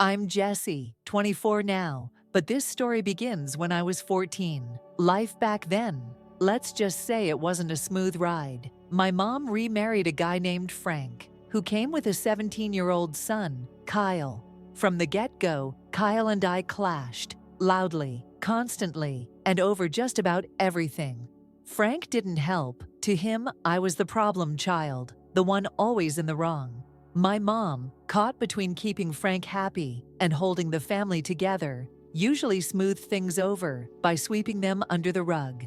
I'm Jessie, 24 now, but this story begins when I was 14. Life back then. Let's just say it wasn't a smooth ride. My mom remarried a guy named Frank, who came with a 17-year-old son, Kyle. From the get-go, Kyle and I clashed, loudly, constantly, and over just about everything. Frank didn't help. To him, I was the problem child, the one always in the wrong. My mom, caught between keeping Frank happy and holding the family together, usually smoothed things over by sweeping them under the rug.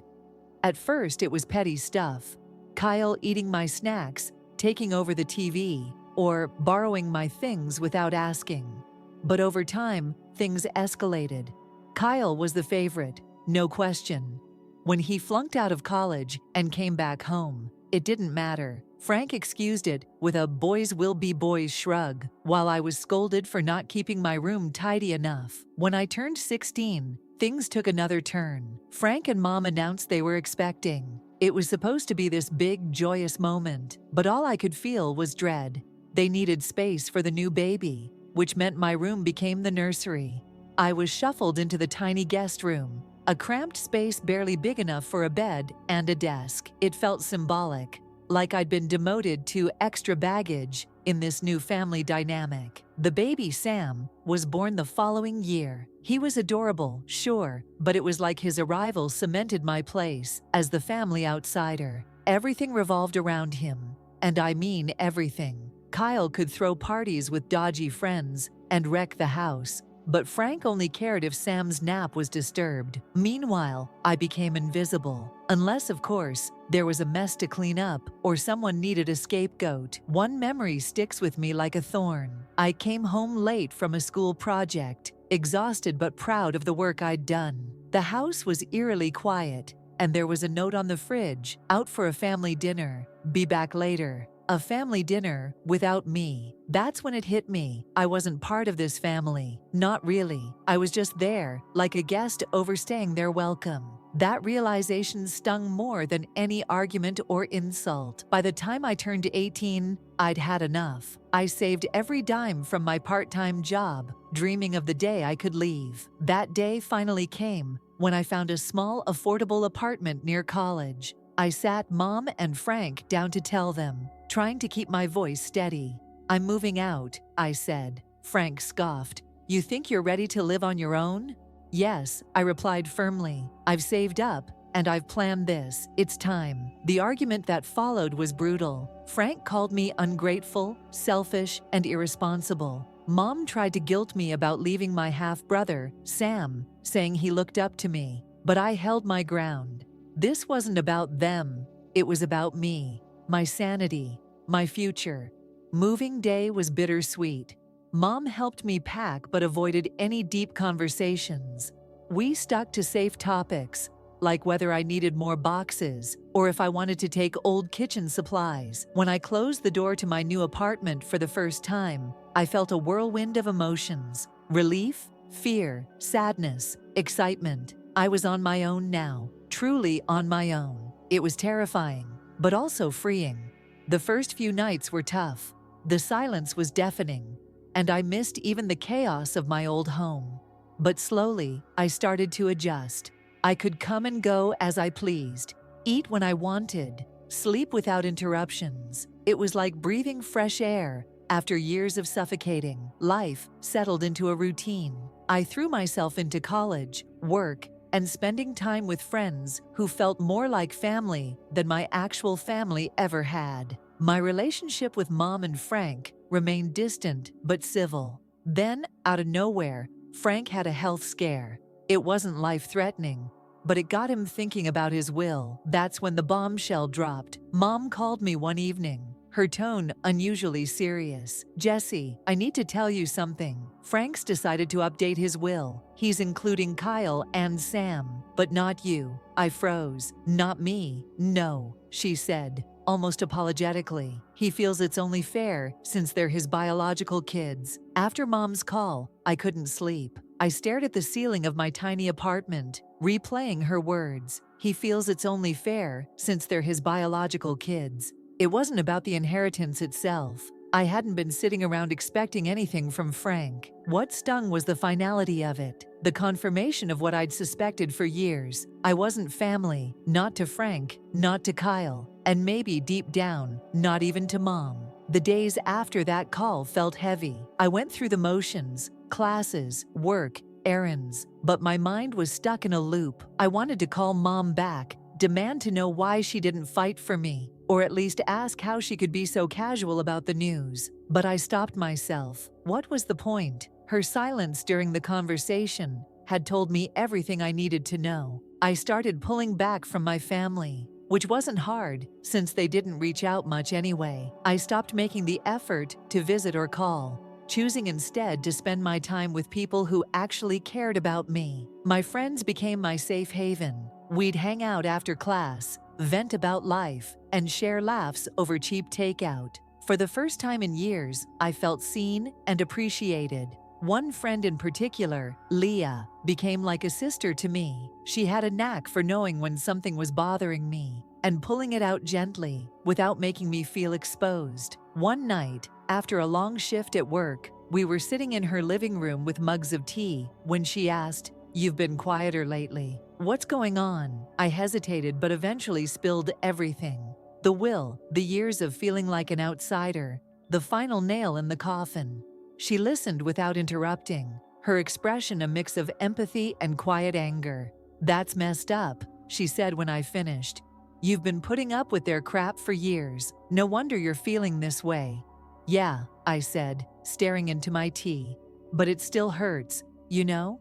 At first, it was petty stuff. Kyle eating my snacks, taking over the TV, or borrowing my things without asking. But over time, things escalated. Kyle was the favorite, no question. When he flunked out of college and came back home, it didn't matter. Frank excused it with a boys will be boys shrug, while I was scolded for not keeping my room tidy enough. When I turned 16, things took another turn. Frank and Mom announced they were expecting. It was supposed to be this big, joyous moment, but all I could feel was dread. They needed space for the new baby, which meant my room became the nursery. I was shuffled into the tiny guest room, a cramped space barely big enough for a bed and a desk. It felt symbolic, like I'd been demoted to extra baggage in this new family dynamic. The baby, Sam, was born the following year. He was adorable, sure, but it was like his arrival cemented my place as the family outsider. Everything revolved around him, and I mean everything. Kyle could throw parties with dodgy friends and wreck the house, but Frank only cared if Sam's nap was disturbed. Meanwhile, I became invisible. Unless, of course, there was a mess to clean up or someone needed a scapegoat. One memory sticks with me like a thorn. I came home late from a school project, exhausted but proud of the work I'd done. The house was eerily quiet, and there was a note on the fridge, out for a family dinner, be back later. A family dinner without me. That's when it hit me. I wasn't part of this family. Not really. I was just there, like a guest overstaying their welcome. That realization stung more than any argument or insult. By the time I turned 18, I'd had enough. I saved every dime from my part-time job, dreaming of the day I could leave. That day finally came when I found a small, affordable apartment near college. I sat Mom and Frank down to tell them, trying to keep my voice steady. "I'm moving out," I said. Frank scoffed. "You think you're ready to live on your own?" "Yes," I replied firmly. "I've saved up, and I've planned this. It's time." The argument that followed was brutal. Frank called me ungrateful, selfish, and irresponsible. Mom tried to guilt me about leaving my half-brother, Sam, saying he looked up to me. But I held my ground. This wasn't about them. It was about me, my sanity, my future. Moving day was bittersweet. Mom helped me pack but avoided any deep conversations. We stuck to safe topics, like whether I needed more boxes or if I wanted to take old kitchen supplies. When I closed the door to my new apartment for the first time, I felt a whirlwind of emotions: relief, fear, sadness, excitement. I was on my own now, truly on my own. It was terrifying, but also freeing. The first few nights were tough. The silence was deafening, and I missed even the chaos of my old home. But slowly, I started to adjust. I could come and go as I pleased, eat when I wanted, sleep without interruptions. It was like breathing fresh air after years of suffocating. Life settled into a routine. I threw myself into college, work, and spending time with friends who felt more like family than my actual family ever had. My relationship with Mom and Frank remained distant but civil. Then, out of nowhere, Frank had a health scare. It wasn't life-threatening, but it got him thinking about his will. That's when the bombshell dropped. Mom called me one evening, her tone unusually serious. "Jessie, I need to tell you something. Frank's decided to update his will. He's including Kyle and Sam, but not you." I froze. "Not me." "No," she said, almost apologetically. "He feels it's only fair since they're his biological kids." After Mom's call, I couldn't sleep. I stared at the ceiling of my tiny apartment, replaying her words. "He feels it's only fair since they're his biological kids." It wasn't about the inheritance itself. I hadn't been sitting around expecting anything from Frank. What stung was the finality of it, the confirmation of what I'd suspected for years. I wasn't family, not to Frank, not to Kyle, and maybe deep down, not even to Mom. The days after that call felt heavy. I went through the motions, classes, work, errands, but my mind was stuck in a loop. I wanted to call Mom back, demand to know why she didn't fight for me, or at least ask how she could be so casual about the news. But I stopped myself. What was the point? Her silence during the conversation had told me everything I needed to know. I started pulling back from my family, which wasn't hard since they didn't reach out much anyway. I stopped making the effort to visit or call, choosing instead to spend my time with people who actually cared about me. My friends became my safe haven. We'd hang out after class, vent about life, and share laughs over cheap takeout. For the first time in years, I felt seen and appreciated. One friend in particular, Leah, became like a sister to me. She had a knack for knowing when something was bothering me and pulling it out gently without making me feel exposed. One night, after a long shift at work, we were sitting in her living room with mugs of tea when she asked, "You've been quieter lately. What's going on?" I hesitated but eventually spilled everything. The will, the years of feeling like an outsider, the final nail in the coffin. She listened without interrupting, her expression a mix of empathy and quiet anger. "That's messed up," she said when I finished. "You've been putting up with their crap for years. No wonder you're feeling this way." "Yeah," I said, staring into my tea. "But it still hurts, you know?"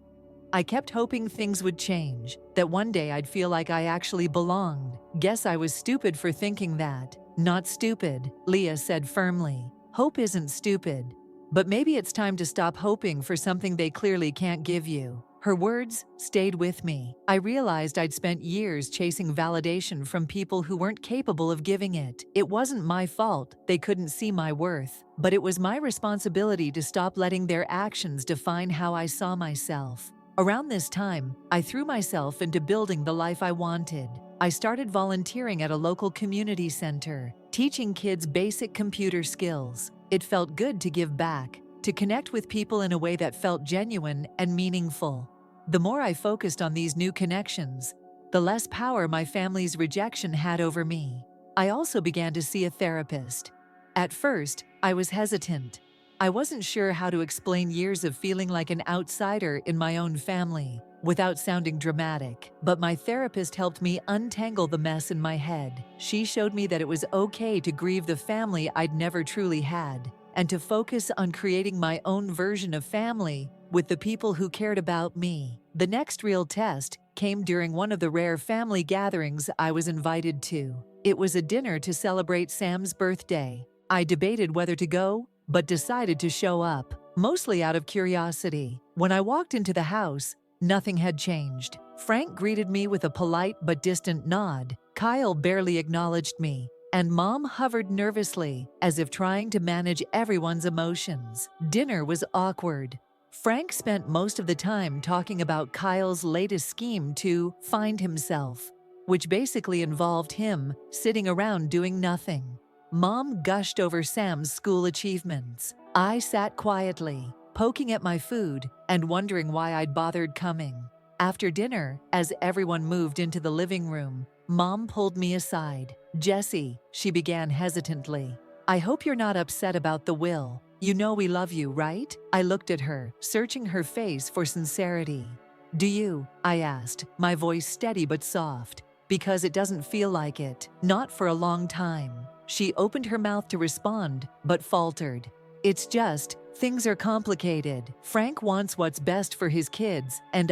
I kept hoping things would change, that one day I'd feel like I actually belonged. "Guess I was stupid for thinking that." "Not stupid," Leah said firmly. "Hope isn't stupid. But maybe it's time to stop hoping for something they clearly can't give you." Her words stayed with me. I realized I'd spent years chasing validation from people who weren't capable of giving it. It wasn't my fault they couldn't see my worth, but it was my responsibility to stop letting their actions define how I saw myself. Around this time, I threw myself into building the life I wanted. I started volunteering at a local community center, teaching kids basic computer skills. It felt good to give back, to connect with people in a way that felt genuine and meaningful. The more I focused on these new connections, the less power my family's rejection had over me. I also began to see a therapist. At first, I was hesitant. I wasn't sure how to explain years of feeling like an outsider in my own family without sounding dramatic. But my therapist helped me untangle the mess in my head. She showed me that it was okay to grieve the family I'd never truly had, and to focus on creating my own version of family with the people who cared about me. The next real test came during one of the rare family gatherings I was invited to. It was a dinner to celebrate Sam's birthday. I debated whether to go, but decided to show up, mostly out of curiosity. When I walked into the house, nothing had changed. Frank greeted me with a polite but distant nod. Kyle barely acknowledged me, and Mom hovered nervously, as if trying to manage everyone's emotions. Dinner was awkward. Frank spent most of the time talking about Kyle's latest scheme to find himself, which basically involved him sitting around doing nothing. Mom gushed over Sam's school achievements. I sat quietly, poking at my food and wondering why I'd bothered coming. After dinner, as everyone moved into the living room, Mom pulled me aside. "Jessie," she began hesitantly, "I hope you're not upset about the will. You know we love you, right?" I looked at her, searching her face for sincerity. "Do you?" I asked, my voice steady but soft. "Because it doesn't feel like it. Not for a long time." She opened her mouth to respond, but faltered. "It's just, things are complicated. Frank wants what's best for his kids, and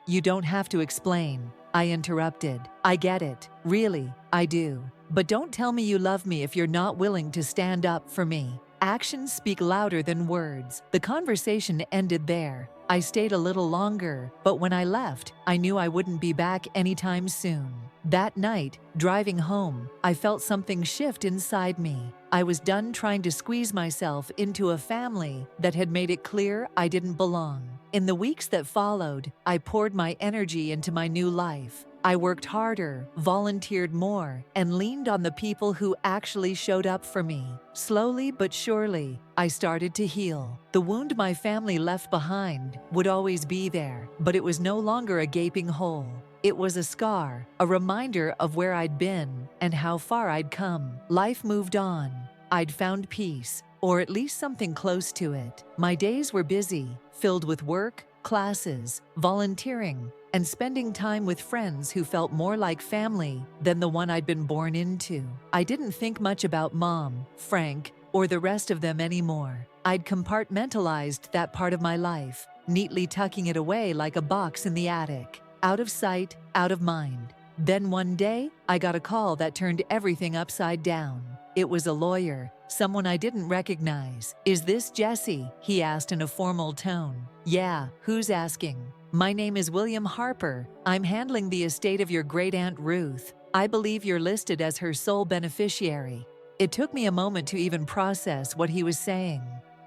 You don't have to explain," I interrupted. "I get it. Really, I do. But don't tell me you love me if you're not willing to stand up for me." Actions speak louder than words. The conversation ended there. I stayed a little longer, but when I left, I knew I wouldn't be back anytime soon. That night, driving home, I felt something shift inside me. I was done trying to squeeze myself into a family that had made it clear I didn't belong. In the weeks that followed, I poured my energy into my new life. I worked harder, volunteered more, and leaned on the people who actually showed up for me. Slowly but surely, I started to heal. The wound my family left behind would always be there, but it was no longer a gaping hole. It was a scar, a reminder of where I'd been and how far I'd come. Life moved on. I'd found peace, or at least something close to it. My days were busy, filled with work, classes, volunteering, and spending time with friends who felt more like family than the one I'd been born into. I didn't think much about Mom, Frank, or the rest of them anymore. I'd compartmentalized that part of my life, neatly tucking it away like a box in the attic. Out of sight, out of mind. Then one day, I got a call that turned everything upside down. It was a lawyer, someone I didn't recognize. "Is this Jesse?" he asked in a formal tone. "Yeah, who's asking?" "My name is William Harper. I'm handling the estate of your great-aunt Ruth. I believe you're listed as her sole beneficiary." It took me a moment to even process what he was saying.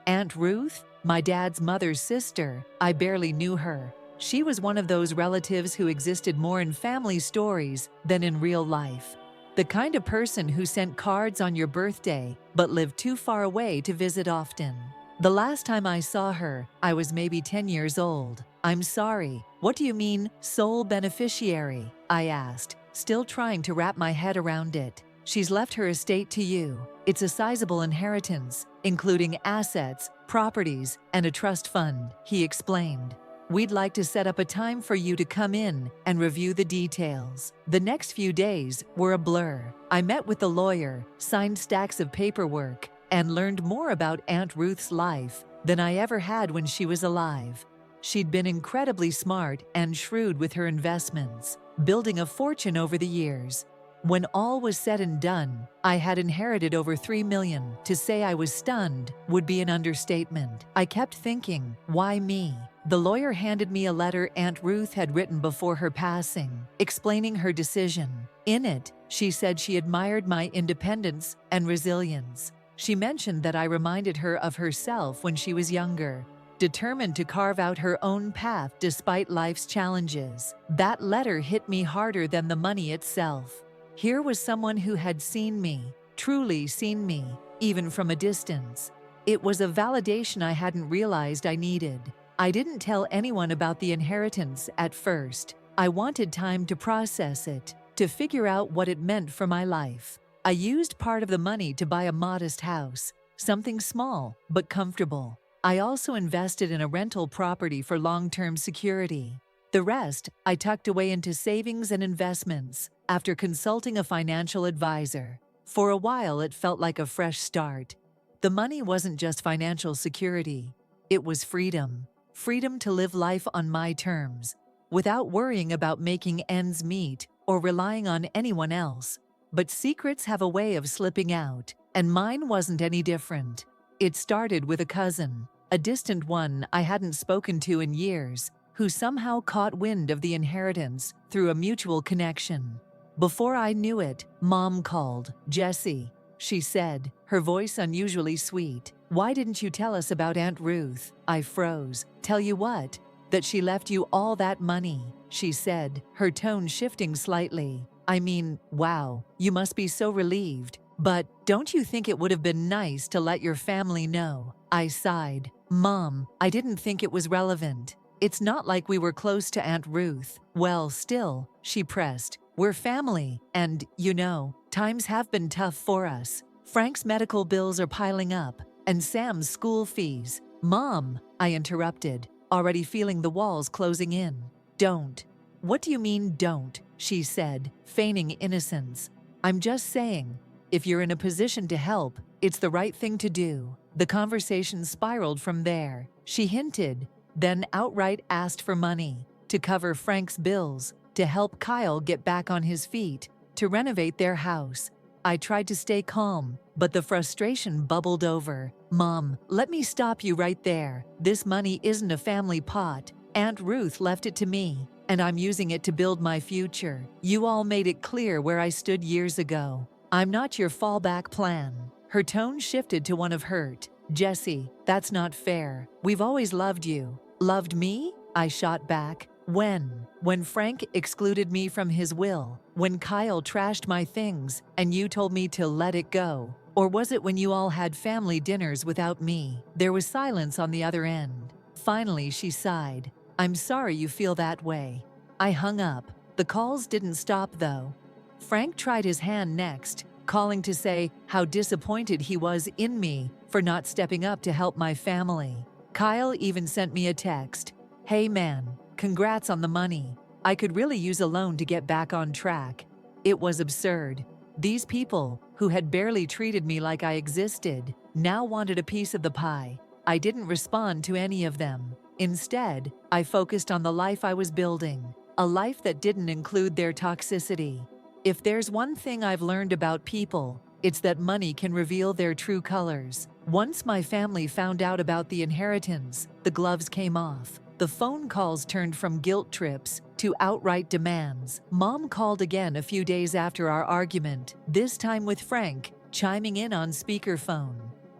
Aunt Ruth? My dad's mother's sister. I barely knew her. She was one of those relatives who existed more in family stories than in real life. The kind of person who sent cards on your birthday but lived too far away to visit often. The last time I saw her, I was maybe 10 years old. "I'm sorry, what do you mean, sole beneficiary?" I asked, still trying to wrap my head around it. "She's left her estate to you. It's a sizable inheritance, including assets, properties, and a trust fund," he explained. "We'd like to set up a time for you to come in and review the details." The next few days were a blur. I met with the lawyer, signed stacks of paperwork, and learned more about Aunt Ruth's life than I ever had when she was alive. She'd been incredibly smart and shrewd with her investments, building a fortune over the years. When all was said and done, I had inherited over $3 million. To say I was stunned would be an understatement. I kept thinking, why me? The lawyer handed me a letter Aunt Ruth had written before her passing, explaining her decision. In it, she said she admired my independence and resilience. She mentioned that I reminded her of herself when she was younger, determined to carve out her own path despite life's challenges. That letter hit me harder than the money itself. Here was someone who had seen me, truly seen me, even from a distance. It was a validation I hadn't realized I needed. I didn't tell anyone about the inheritance at first. I wanted time to process it, to figure out what it meant for my life. I used part of the money to buy a modest house, something small but comfortable. I also invested in a rental property for long-term security. The rest, I tucked away into savings and investments after consulting a financial advisor. For a while, it felt like a fresh start. The money wasn't just financial security. It was freedom. Freedom to live life on my terms, without worrying about making ends meet or relying on anyone else. But secrets have a way of slipping out, and mine wasn't any different. It started with a cousin, a distant one I hadn't spoken to in years, who somehow caught wind of the inheritance through a mutual connection. Before I knew it, Mom called. "Jesse," she said, her voice unusually sweet. "Why didn't you tell us about Aunt Ruth?" I froze. "Tell you what?" "That she left you all that money," she said, her tone shifting slightly. "I mean, wow, you must be so relieved. But don't you think it would have been nice to let your family know?" I sighed. "Mom, I didn't think it was relevant. It's not like we were close to Aunt Ruth." "Well, still," she pressed, "we're family, and, you know, times have been tough for us. Frank's medical bills are piling up, and Sam's school fees." "Mom," I interrupted, already feeling the walls closing in. "Don't." "What do you mean, don't?" she said, feigning innocence. "I'm just saying, if you're in a position to help, it's the right thing to do." The conversation spiraled from there. She hinted, then outright asked for money, to cover Frank's bills, to help Kyle get back on his feet, to renovate their house. I tried to stay calm, but the frustration bubbled over. "Mom, let me stop you right there. This money isn't a family pot. Aunt Ruth left it to me, and I'm using it to build my future. You all made it clear where I stood years ago. I'm not your fallback plan." Her tone shifted to one of hurt. "Jesse, that's not fair. We've always loved you." "Loved me?" I shot back. When Frank excluded me from his will, when Kyle trashed my things and you told me to let it go? Or was it when you all had family dinners without me? There was silence on the other end. Finally, she sighed. I'm sorry you feel that way. I hung up. The calls didn't stop though. Frank tried his hand next, calling to say how disappointed he was in me for not stepping up to help my family. Kyle even sent me a text. Hey man, congrats on the money. I could really use a loan to get back on track. It was absurd. These people, who had barely treated me like I existed, now wanted a piece of the pie. I didn't respond to any of them. Instead, I focused on the life I was building, a life that didn't include their toxicity. If there's one thing I've learned about people, it's that money can reveal their true colors. Once my family found out about the inheritance, the gloves came off. The phone calls turned from guilt trips to outright demands. Mom called again a few days after our argument, this time with Frank, chiming in on speakerphone.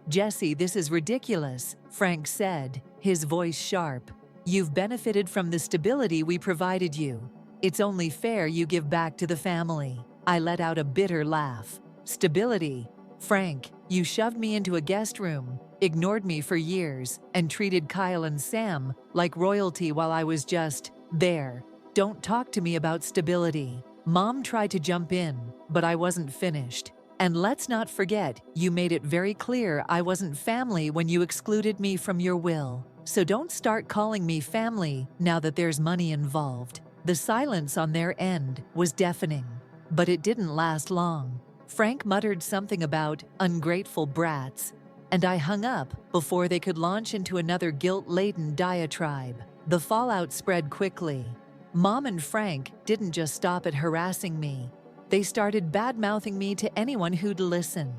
Jesse, this is ridiculous, Frank said, his voice sharp. You've benefited from the stability we provided you. It's only fair you give back to the family. I let out a bitter laugh. Stability? Frank, you shoved me into a guest room, ignored me for years, and treated Kyle and Sam like royalty while I was just there. Don't talk to me about stability. Mom tried to jump in, but I wasn't finished. And let's not forget, you made it very clear I wasn't family when you excluded me from your will. So don't start calling me family now that there's money involved. The silence on their end was deafening, but it didn't last long. Frank muttered something about ungrateful brats, and I hung up before they could launch into another guilt-laden diatribe. The fallout spread quickly. Mom and Frank didn't just stop at harassing me. They started bad-mouthing me to anyone who'd listen.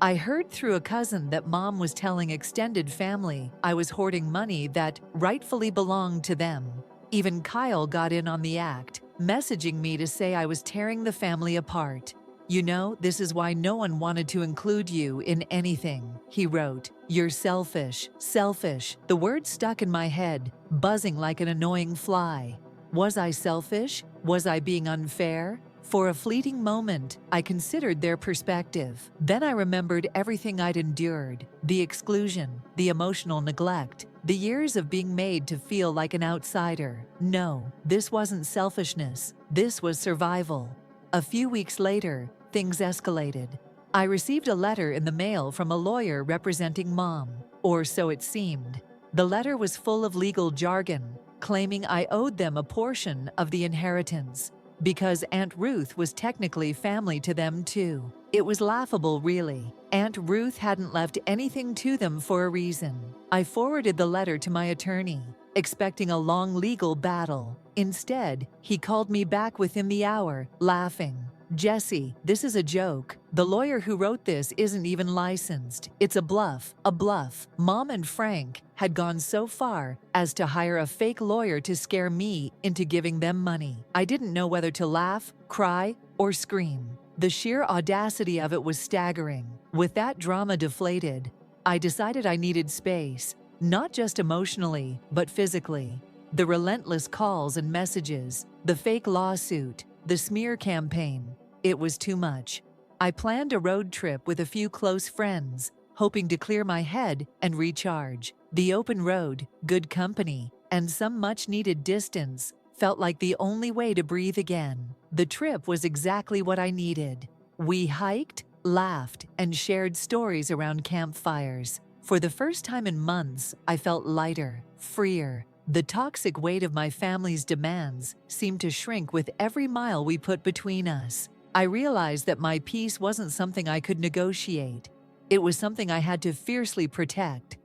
I heard through a cousin that Mom was telling extended family I was hoarding money that rightfully belonged to them. Even Kyle got in on the act, messaging me to say I was tearing the family apart. You know, this is why no one wanted to include you in anything, he wrote. You're selfish, selfish. The word stuck in my head, buzzing like an annoying fly. Was I selfish? Was I being unfair? For a fleeting moment, I considered their perspective. Then I remembered everything I'd endured, the exclusion, the emotional neglect, the years of being made to feel like an outsider. No, this wasn't selfishness. This was survival. A few weeks later, things escalated. I received a letter in the mail from a lawyer representing Mom, or so it seemed. The letter was full of legal jargon, claiming I owed them a portion of the inheritance, because Aunt Ruth was technically family to them too. It was laughable, really. Aunt Ruth hadn't left anything to them for a reason. I forwarded the letter to my attorney, expecting a long legal battle. Instead, he called me back within the hour, laughing. Jesse, this is a joke. The lawyer who wrote this isn't even licensed. It's a bluff, a bluff. Mom and Frank had gone so far as to hire a fake lawyer to scare me into giving them money. I didn't know whether to laugh, cry, or scream. The sheer audacity of it was staggering. With that drama deflated, I decided I needed space, not just emotionally, but physically. The relentless calls and messages, the fake lawsuit, the smear campaign, it was too much. I planned a road trip with a few close friends, hoping to clear my head and recharge. The open road, good company, and some much-needed distance felt like the only way to breathe again. The trip was exactly what I needed. We hiked, laughed, and shared stories around campfires. For the first time in months, I felt lighter, freer. The toxic weight of my family's demands seemed to shrink with every mile we put between us. I realized that my peace wasn't something I could negotiate. It was something I had to fiercely protect.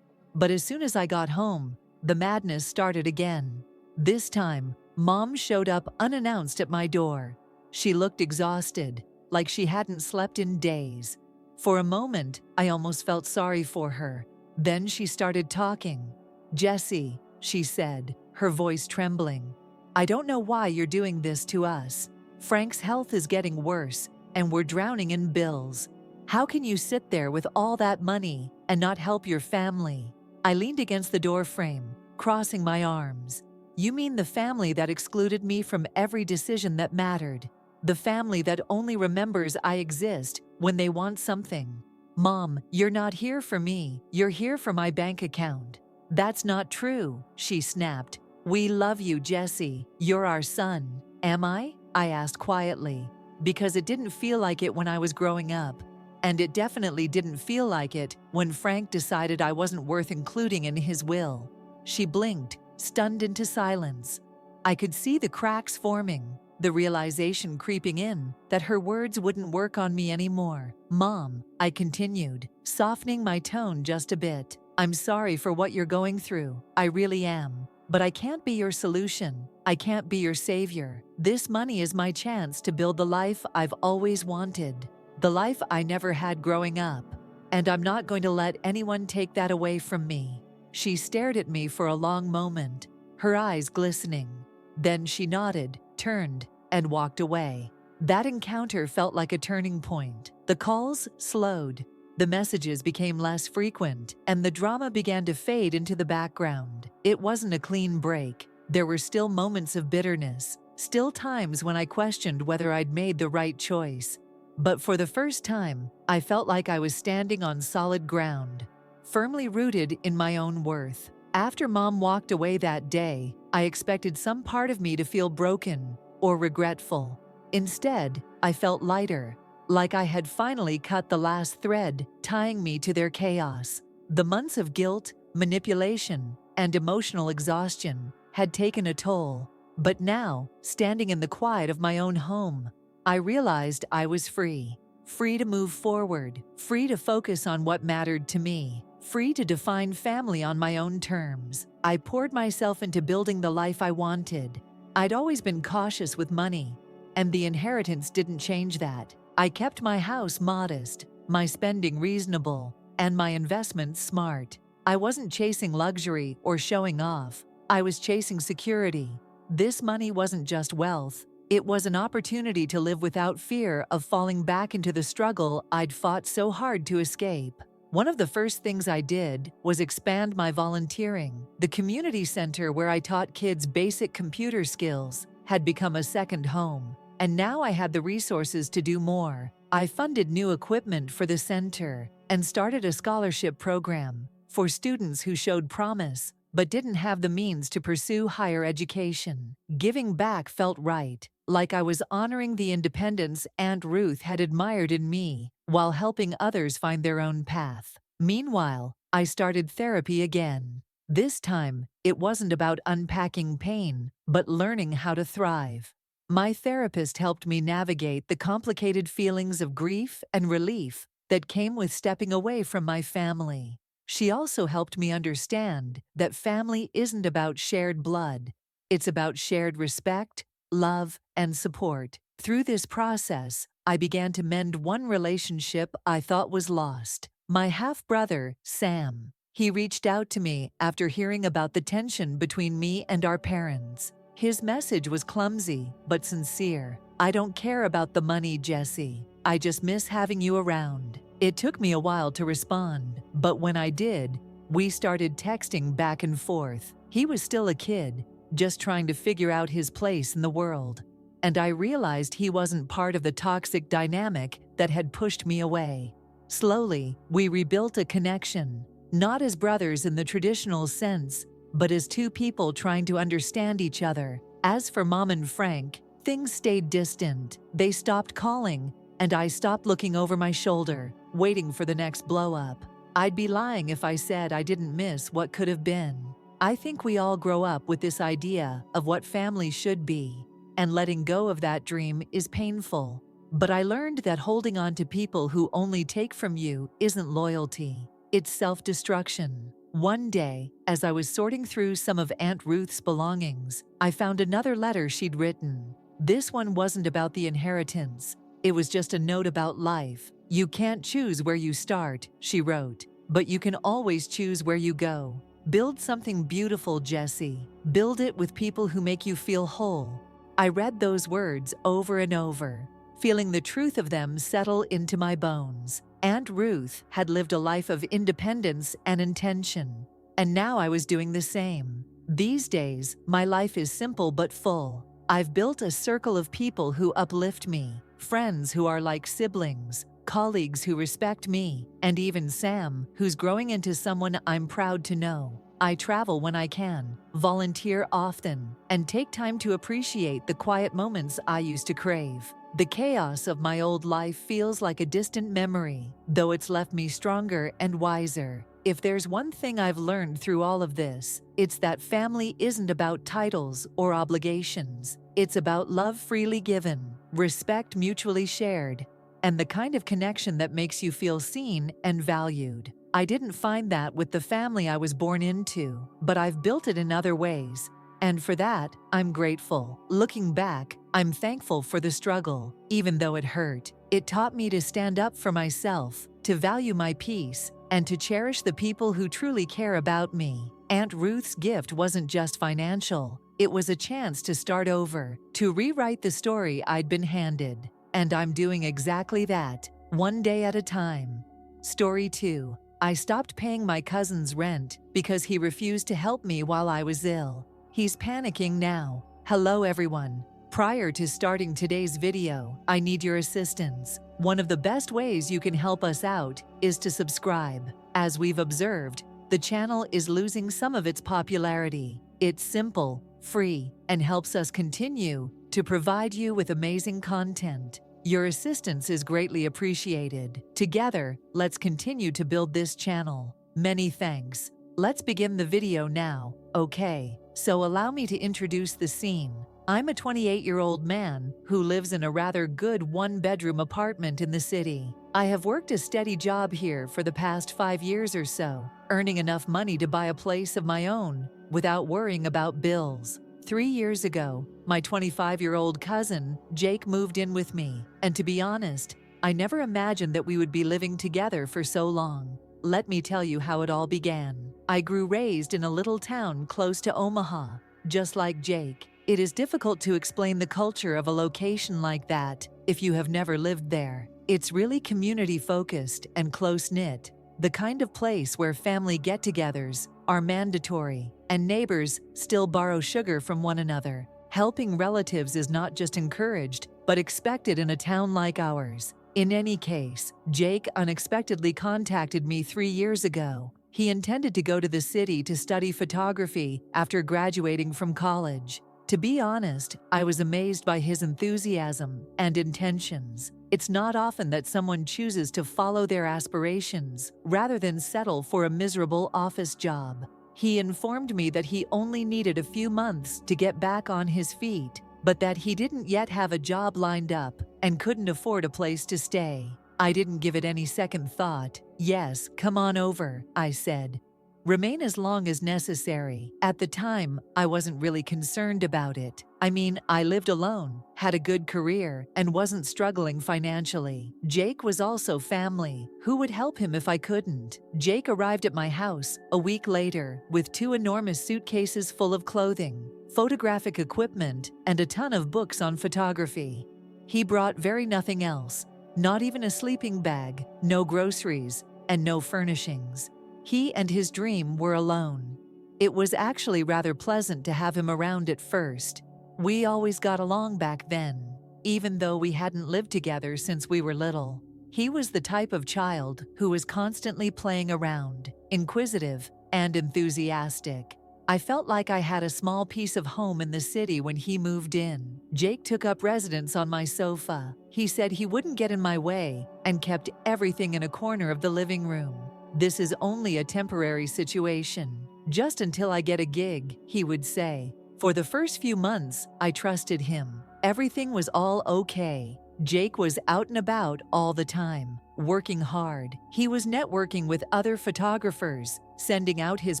But as soon as I got home, the madness started again. This time, Mom showed up unannounced at my door. She looked exhausted, like she hadn't slept in days. For a moment, I almost felt sorry for her. Then she started talking. Jesse, she said, her voice trembling. I don't know why you're doing this to us. Frank's health is getting worse, and we're drowning in bills. How can you sit there with all that money and not help your family? I leaned against the door frame, crossing my arms. You mean the family that excluded me from every decision that mattered. The family that only remembers I exist when they want something. Mom, you're not here for me, you're here for my bank account. That's not true, she snapped. We love you, Jesse. You're our son. Am I? I asked quietly, because it didn't feel like it when I was growing up. And it definitely didn't feel like it when Frank decided I wasn't worth including in his will. She blinked, stunned into silence. I could see the cracks forming, the realization creeping in that her words wouldn't work on me anymore. Mom, I continued, softening my tone just a bit. I'm sorry for what you're going through. I really am. But I can't be your solution. I can't be your savior. This money is my chance to build the life I've always wanted. The life I never had growing up. And I'm not going to let anyone take that away from me. She stared at me for a long moment, her eyes glistening. Then she nodded, turned, and walked away. That encounter felt like a turning point. The calls slowed. The messages became less frequent, and the drama began to fade into the background. It wasn't a clean break. There were still moments of bitterness, still times when I questioned whether I'd made the right choice. But for the first time, I felt like I was standing on solid ground, firmly rooted in my own worth. After Mom walked away that day, I expected some part of me to feel broken or regretful. Instead, I felt lighter, like I had finally cut the last thread tying me to their chaos. The months of guilt, manipulation, and emotional exhaustion had taken a toll. But now, standing in the quiet of my own home, I realized I was free. Free to move forward, free to focus on what mattered to me, free to define family on my own terms. I poured myself into building the life I wanted. I'd always been cautious with money, and the inheritance didn't change that. I kept my house modest, my spending reasonable, and my investments smart. I wasn't chasing luxury or showing off. I was chasing security. This money wasn't just wealth. It was an opportunity to live without fear of falling back into the struggle I'd fought so hard to escape. One of the first things I did was expand my volunteering. The community center where I taught kids basic computer skills had become a second home. And now I had the resources to do more. I funded new equipment for the center and started a scholarship program for students who showed promise but didn't have the means to pursue higher education. Giving back felt right, like I was honoring the independence Aunt Ruth had admired in me while helping others find their own path. Meanwhile, I started therapy again. This time, it wasn't about unpacking pain, but learning how to thrive. My therapist helped me navigate the complicated feelings of grief and relief that came with stepping away from my family. She also helped me understand that family isn't about shared blood. It's about shared respect, love, and support. Through this process, I began to mend one relationship I thought was lost. My half-brother, Sam. He reached out to me after hearing about the tension between me and our parents. His message was clumsy, but sincere. I don't care about the money, Jesse. I just miss having you around. It took me a while to respond, but when I did, we started texting back and forth. He was still a kid, just trying to figure out his place in the world. And I realized he wasn't part of the toxic dynamic that had pushed me away. Slowly, we rebuilt a connection, not as brothers in the traditional sense, but as two people trying to understand each other. As for Mom and Frank, things stayed distant. They stopped calling, and I stopped looking over my shoulder, waiting for the next blow-up. I'd be lying if I said I didn't miss what could have been. I think we all grow up with this idea of what family should be, and letting go of that dream is painful. But I learned that holding on to people who only take from you isn't loyalty. It's self-destruction. One day, as I was sorting through some of Aunt Ruth's belongings, I found another letter she'd written. This one wasn't about the inheritance. It was just a note about life. You can't choose where you start, she wrote, but you can always choose where you go. Build something beautiful, Jesse. Build it with people who make you feel whole. I read those words over and over, feeling the truth of them settle into my bones. Aunt Ruth had lived a life of independence and intention, and now I was doing the same. These days, my life is simple but full. I've built a circle of people who uplift me, friends who are like siblings, colleagues who respect me, and even Sam, who's growing into someone I'm proud to know. I travel when I can, volunteer often, and take time to appreciate the quiet moments I used to crave. The chaos of my old life feels like a distant memory, though it's left me stronger and wiser. If there's one thing I've learned through all of this, it's that family isn't about titles or obligations. It's about love freely given, respect mutually shared, and the kind of connection that makes you feel seen and valued. I didn't find that with the family I was born into, but I've built it in other ways, and for that, I'm grateful. Looking back, I'm thankful for the struggle, even though it hurt. It taught me to stand up for myself, to value my peace, and to cherish the people who truly care about me. Aunt Ruth's gift wasn't just financial. It was a chance to start over, to rewrite the story I'd been handed. And I'm doing exactly that, one day at a time. Story 2. I stopped paying my cousin's rent because he refused to help me while I was ill. He's panicking now. Hello everyone. Prior to starting today's video, I need your assistance. One of the best ways you can help us out is to subscribe. As we've observed, the channel is losing some of its popularity. It's simple, free, and helps us continue to provide you with amazing content. Your assistance is greatly appreciated. Together, let's continue to build this channel. Many thanks. Let's begin the video now. Okay, so allow me to introduce the scene. I'm a 28-year-old man who lives in a rather good one-bedroom apartment in the city. I have worked a steady job here for the past 5 years or so, earning enough money to buy a place of my own without worrying about bills. 3 years ago, my 25-year-old cousin, Jake, moved in with me, and to be honest, I never imagined that we would be living together for so long. Let me tell you how it all began. I grew raised in a little town close to Omaha. Just like Jake, it is difficult to explain the culture of a location like that if you have never lived there. It's really community-focused and close-knit, the kind of place where family get-togethers are mandatory, and neighbors still borrow sugar from one another. Helping relatives is not just encouraged, but expected in a town like ours. In any case, Jake unexpectedly contacted me 3 years ago. He intended to go to the city to study photography after graduating from college. To be honest, I was amazed by his enthusiasm and intentions. It's not often that someone chooses to follow their aspirations rather than settle for a miserable office job. He informed me that he only needed a few months to get back on his feet, but that he didn't yet have a job lined up and couldn't afford a place to stay. I didn't give it any second thought. Yes, come on over, I said. Remain as long as necessary. At the time, I wasn't really concerned about it. I mean, I lived alone, had a good career, and wasn't struggling financially. Jake was also family. Who would help him if I couldn't? Jake arrived at my house a week later with 2 enormous suitcases full of clothing, photographic equipment, and a ton of books on photography. He brought very nothing else, not even a sleeping bag, no groceries, and no furnishings. He and his dream were alone. It was actually rather pleasant to have him around at first. We always got along back then, even though we hadn't lived together since we were little. He was the type of child who was constantly playing around, inquisitive, and enthusiastic. I felt like I had a small piece of home in the city when he moved in. Jake took up residence on my sofa. He said he wouldn't get in my way and kept everything in a corner of the living room. This is only a temporary situation. Just until I get a gig, he would say. For the first few months, I trusted him. Everything was all okay. Jake was out and about all the time, working hard. He was networking with other photographers, sending out his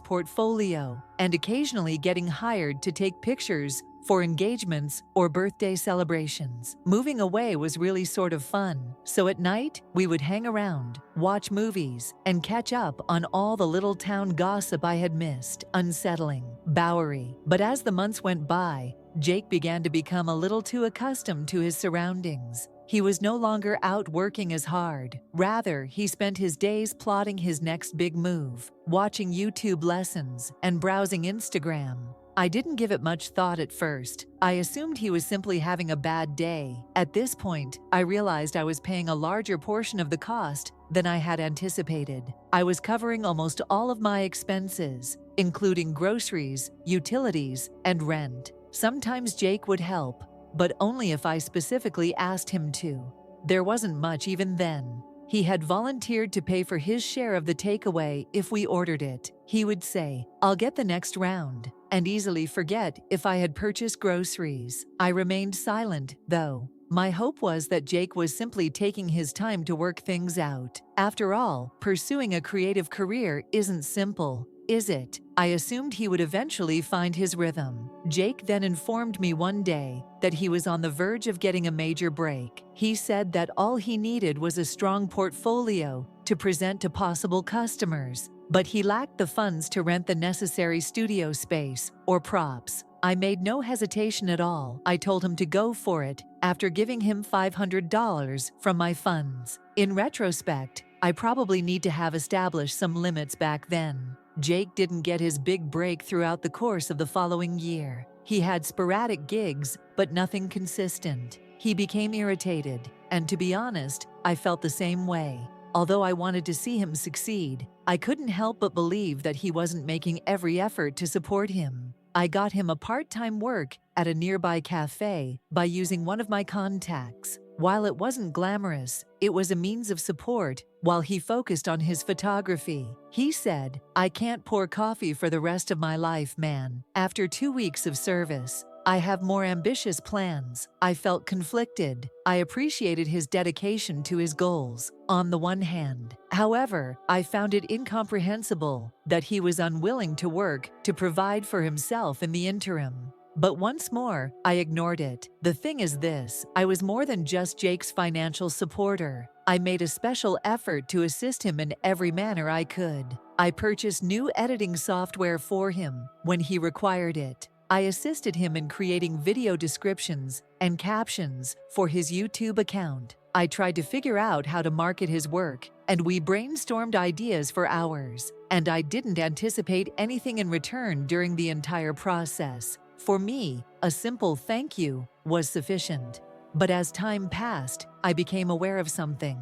portfolio, and occasionally getting hired to take pictures for engagements or birthday celebrations. Moving away was really sort of fun, so at night, we would hang around, watch movies, and catch up on all the little town gossip I had missed. Unsettling, Bowery. But as the months went by, Jake began to become a little too accustomed to his surroundings. He was no longer out working as hard. Rather, he spent his days plotting his next big move, watching YouTube lessons, and browsing Instagram. I didn't give it much thought at first. I assumed he was simply having a bad day. At this point, I realized I was paying a larger portion of the cost than I had anticipated. I was covering almost all of my expenses, including groceries, utilities, and rent. Sometimes Jake would help, but only if I specifically asked him to. There wasn't much even then. He had volunteered to pay for his share of the takeaway if we ordered it. He would say, "I'll get the next round," and easily forget if I had purchased groceries. I remained silent, though. My hope was that Jake was simply taking his time to work things out. After all, pursuing a creative career isn't simple, is it? I assumed he would eventually find his rhythm. Jake then informed me one day that he was on the verge of getting a major break. He said that all he needed was a strong portfolio to present to possible customers, but he lacked the funds to rent the necessary studio space or props. I made no hesitation at all. I told him to go for it after giving him $500 from my funds. In retrospect, I probably need to have established some limits back then. Jake didn't get his big break throughout the course of the following year. He had sporadic gigs, but nothing consistent. He became irritated, and to be honest, I felt the same way. Although I wanted to see him succeed, I couldn't help but believe that he wasn't making every effort to support him. I got him a part-time work at a nearby cafe by using one of my contacts. While it wasn't glamorous, it was a means of support while he focused on his photography. He said, "I can't pour coffee for the rest of my life, man." After 2 weeks of service, I have more ambitious plans. I felt conflicted. I appreciated his dedication to his goals, on the one hand. However, I found it incomprehensible that he was unwilling to work to provide for himself in the interim. But once more, I ignored it. The thing is this, I was more than just Jake's financial supporter. I made a special effort to assist him in every manner I could. I purchased new editing software for him when he required it. I assisted him in creating video descriptions and captions for his YouTube account. I tried to figure out how to market his work, and we brainstormed ideas for hours. And I didn't anticipate anything in return during the entire process. For me, a simple thank you was sufficient. But as time passed, I became aware of something.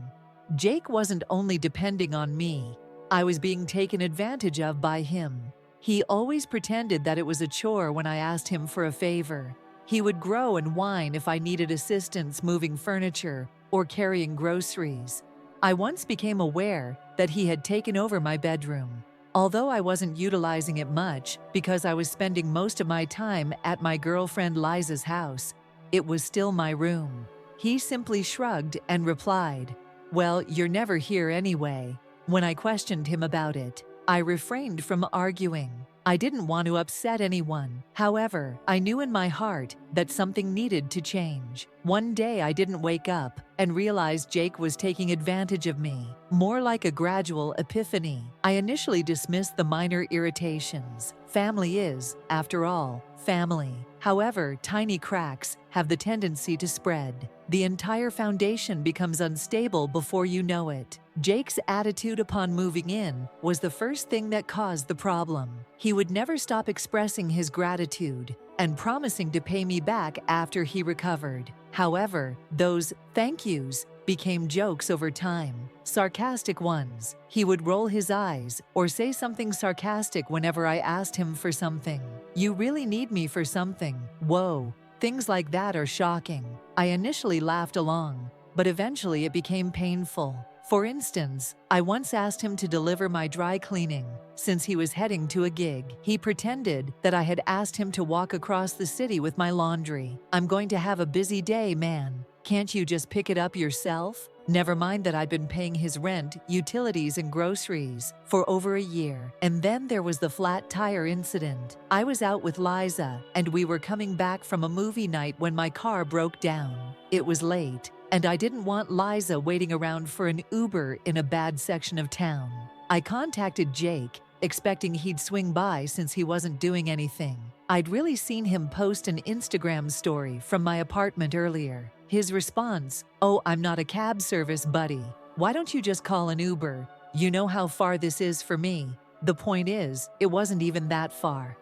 Jake wasn't only depending on me. I was being taken advantage of by him. He always pretended that it was a chore when I asked him for a favor. He would grow and whine if I needed assistance moving furniture or carrying groceries. I once became aware that he had taken over my bedroom. Although I wasn't utilizing it much because I was spending most of my time at my girlfriend Liza's house, it was still my room. He simply shrugged and replied, "Well, you're never here anyway." When I questioned him about it, I refrained from arguing. I didn't want to upset anyone. However, I knew in my heart that something needed to change. One day I didn't wake up and realize Jake was taking advantage of me. More like a gradual epiphany. I initially dismissed the minor irritations. Family is, after all, family. However, tiny cracks have the tendency to spread. The entire foundation becomes unstable before you know it. Jake's attitude upon moving in was the first thing that caused the problem. He would never stop expressing his gratitude and promising to pay me back after he recovered. However, those thank yous became jokes over time, sarcastic ones. He would roll his eyes or say something sarcastic whenever I asked him for something. "You really need me for something? Whoa." Things like that are shocking. I initially laughed along, but eventually it became painful. For instance, I once asked him to deliver my dry cleaning since he was heading to a gig. He pretended that I had asked him to walk across the city with my laundry. "I'm going to have a busy day, man. Can't you just pick it up yourself?" Never mind that I'd been paying his rent, utilities, and groceries for over a year. And then there was the flat tire incident. I was out with Liza, and we were coming back from a movie night when my car broke down. It was late, and I didn't want Liza waiting around for an Uber in a bad section of town. I contacted Jake, expecting he'd swing by since he wasn't doing anything. I'd really seen him post an Instagram story from my apartment earlier. His response, "Oh, I'm not a cab service, buddy. Why don't you just call an Uber? You know how far this is for me." The point is, it wasn't even that far.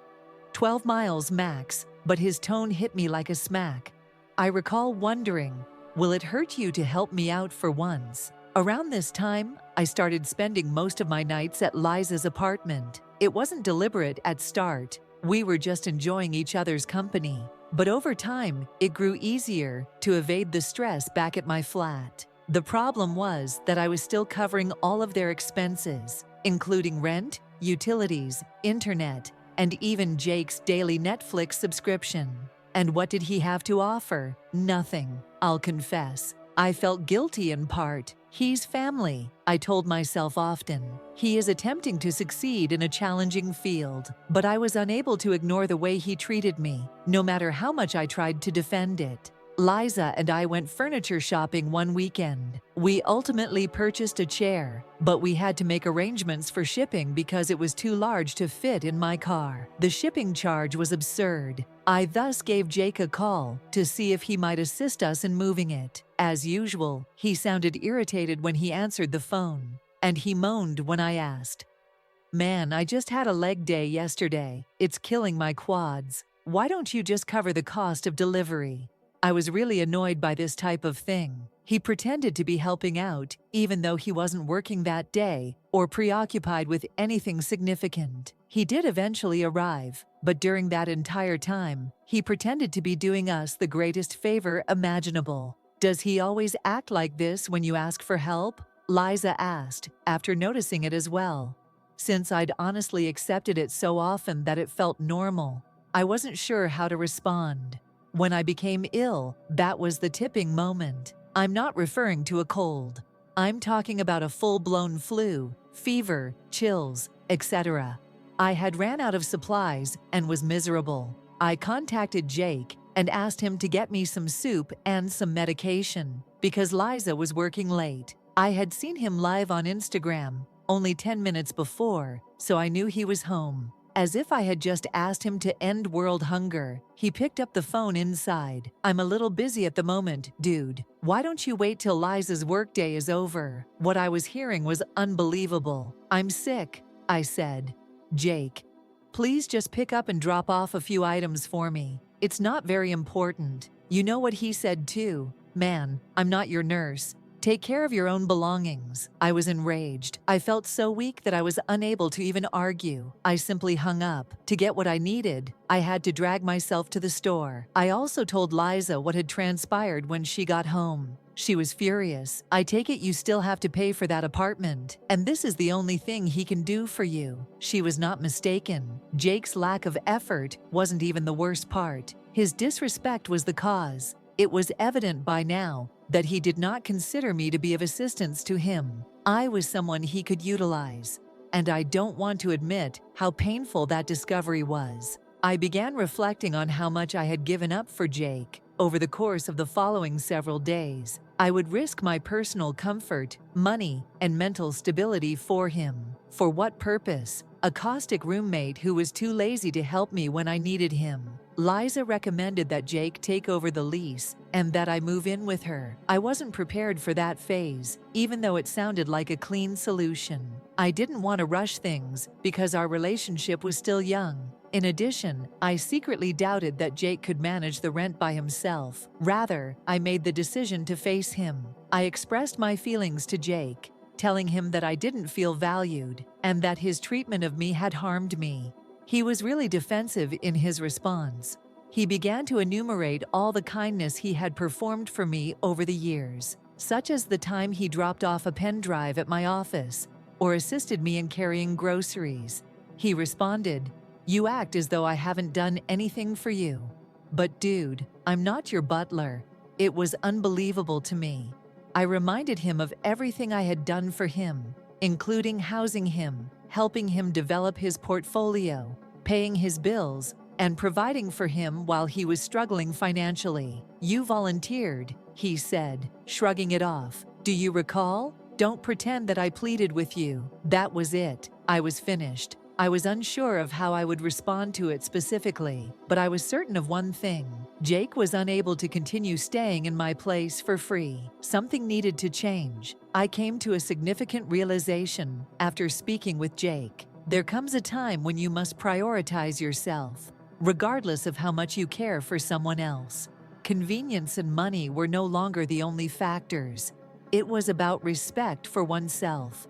12 miles max, but his tone hit me like a smack. I recall wondering, will it hurt you to help me out for once? Around this time, I started spending most of my nights at Liza's apartment. It wasn't deliberate at start. We were just enjoying each other's company. But over time, it grew easier to evade the stress back at my flat. The problem was that I was still covering all of their expenses, including rent, utilities, internet, and even Jake's daily Netflix subscription. And what did he have to offer? Nothing, I'll confess. I felt guilty in part. He's family, I told myself often. He is attempting to succeed in a challenging field, but I was unable to ignore the way he treated me, no matter how much I tried to defend it. Liza and I went furniture shopping one weekend. We ultimately purchased a chair, but we had to make arrangements for shipping because it was too large to fit in my car. The shipping charge was absurd. I thus gave Jake a call to see if he might assist us in moving it. As usual, he sounded irritated when he answered the phone, and he moaned when I asked. "Man, I just had a leg day yesterday. It's killing my quads. Why don't you just cover the cost of delivery?" I was really annoyed by this type of thing. He pretended to be helping out, even though he wasn't working that day or preoccupied with anything significant. He did eventually arrive, but during that entire time, he pretended to be doing us the greatest favor imaginable. "Does he always act like this when you ask for help?" Liza asked, after noticing it as well. Since I'd honestly accepted it so often that it felt normal, I wasn't sure how to respond. When I became ill, that was the tipping moment. I'm not referring to a cold. I'm talking about a full-blown flu, fever, chills, etc. I had ran out of supplies and was miserable. I contacted Jake and asked him to get me some soup and some medication because Liza was working late. I had seen him live on Instagram only 10 minutes before, so I knew he was home. As if I had just asked him to end world hunger, he picked up the phone inside. "I'm a little busy at the moment, dude. Why don't you wait till Liza's workday is over?" What I was hearing was unbelievable. "I'm sick," I said. "Jake, please just pick up and drop off a few items for me. It's not very important." You know what he said too? "Man, I'm not your nurse. Take care of your own belongings." I was enraged. I felt so weak that I was unable to even argue. I simply hung up. To get what I needed, I had to drag myself to the store. I also told Liza what had transpired when she got home. She was furious. "I take it you still have to pay for that apartment, and this is the only thing he can do for you." She was not mistaken. Jake's lack of effort wasn't even the worst part. His disrespect was the cause. It was evident by now that he did not consider me to be of assistance to him. I was someone he could utilize, and I don't want to admit how painful that discovery was. I began reflecting on how much I had given up for Jake. Over the course of the following several days, I would risk my personal comfort, money, and mental stability for him. For what purpose? A caustic roommate who was too lazy to help me when I needed him. Liza recommended that Jake take over the lease and that I move in with her. I wasn't prepared for that phase, even though it sounded like a clean solution. I didn't want to rush things because our relationship was still young. In addition, I secretly doubted that Jake could manage the rent by himself. Rather, I made the decision to face him. I expressed my feelings to Jake, telling him that I didn't feel valued and that his treatment of me had harmed me. He was really defensive in his response. He began to enumerate all the kindness he had performed for me over the years, such as the time he dropped off a pen drive at my office or assisted me in carrying groceries. He responded, "You act as though I haven't done anything for you. But dude, I'm not your butler." It was unbelievable to me. I reminded him of everything I had done for him, including housing him, helping him develop his portfolio, paying his bills, and providing for him while he was struggling financially. "You volunteered," he said, shrugging it off. "Do you recall? Don't pretend that I pleaded with you." That was it. I was finished. I was unsure of how I would respond to it specifically, but I was certain of one thing. Jake was unable to continue staying in my place for free. Something needed to change. I came to a significant realization after speaking with Jake. There comes a time when you must prioritize yourself, regardless of how much you care for someone else. Convenience and money were no longer the only factors. It was about respect for oneself.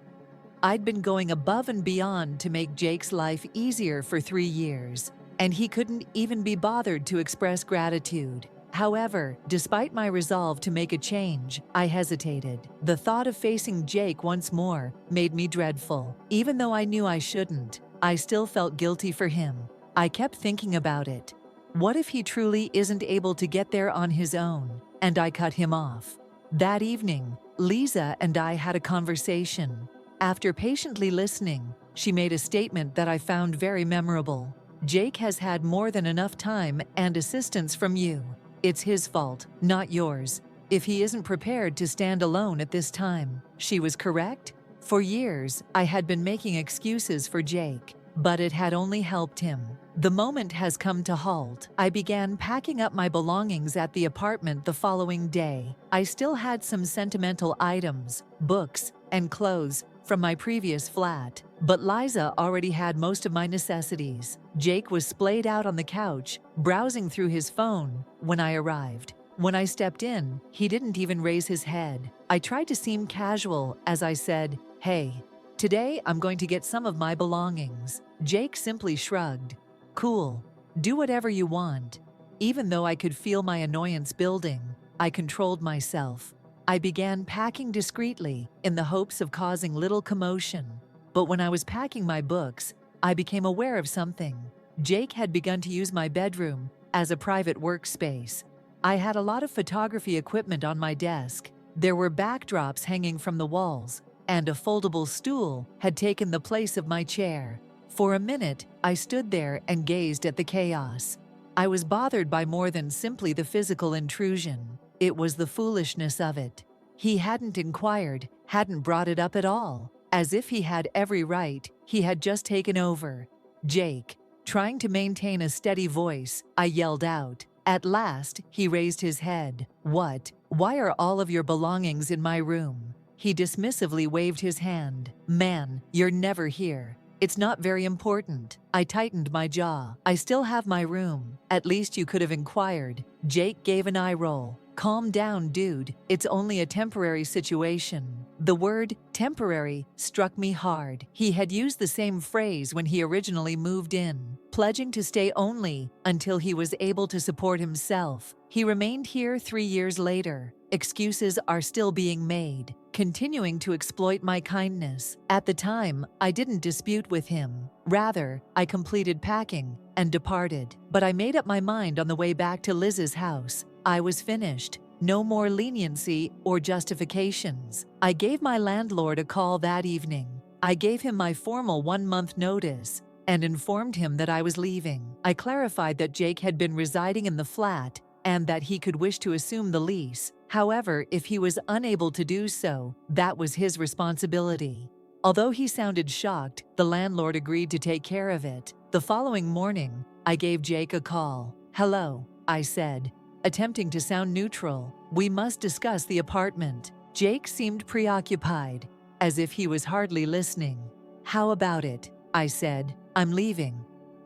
I'd been going above and beyond to make Jake's life easier for 3 years, and he couldn't even be bothered to express gratitude. However, despite my resolve to make a change, I hesitated. The thought of facing Jake once more made me dreadful. Even though I knew I shouldn't, I still felt guilty for him. I kept thinking about it. What if he truly isn't able to get there on his own, and I cut him off? That evening, Lisa and I had a conversation. After patiently listening, she made a statement that I found very memorable. Jake has had more than enough time and assistance from you. It's his fault, not yours, if he isn't prepared to stand alone at this time. She was correct. For years, I had been making excuses for Jake, but it had only helped him. The moment has come to halt. I began packing up my belongings at the apartment the following day. I still had some sentimental items, books, and clothes from my previous flat, but Liza already had most of my necessities. Jake was splayed out on the couch, browsing through his phone, when I arrived. When I stepped in, he didn't even raise his head. I tried to seem casual as I said, "Hey, today I'm going to get some of my belongings." Jake simply shrugged. "Cool, do whatever you want." Even though I could feel my annoyance building, I controlled myself. I began packing discreetly in the hopes of causing little commotion. But when I was packing my books, I became aware of something. Jake had begun to use my bedroom as a private workspace. I had a lot of photography equipment on my desk. There were backdrops hanging from the walls, and a foldable stool had taken the place of my chair. For a minute, I stood there and gazed at the chaos. I was bothered by more than simply the physical intrusion. It was the foolishness of it. He hadn't inquired, hadn't brought it up at all. As if he had every right, he had just taken over. "Jake." Trying to maintain a steady voice, I yelled out. At last, he raised his head. "What? Why are all of your belongings in my room?" He dismissively waved his hand. "Man, you're never here. It's not very important." I tightened my jaw. "I still have my room. At least you could have inquired." Jake gave an eye roll. "Calm down, dude. It's only a temporary situation." The word temporary struck me hard. He had used the same phrase when he originally moved in, pledging to stay only until he was able to support himself. He remained here 3 years later. Excuses are still being made, continuing to exploit my kindness. At the time, I didn't dispute with him. Rather, I completed packing and departed. But I made up my mind on the way back to Liz's house. I was finished. No more leniency or justifications. I gave my landlord a call that evening. I gave him my formal 1-month notice and informed him that I was leaving. I clarified that Jake had been residing in the flat and that he could wish to assume the lease. However, if he was unable to do so, that was his responsibility. Although he sounded shocked, the landlord agreed to take care of it. The following morning, I gave Jake a call. "Hello," I said, attempting to sound neutral. "We must discuss the apartment." Jake seemed preoccupied, as if he was hardly listening. "How about it?" I said. "I'm leaving.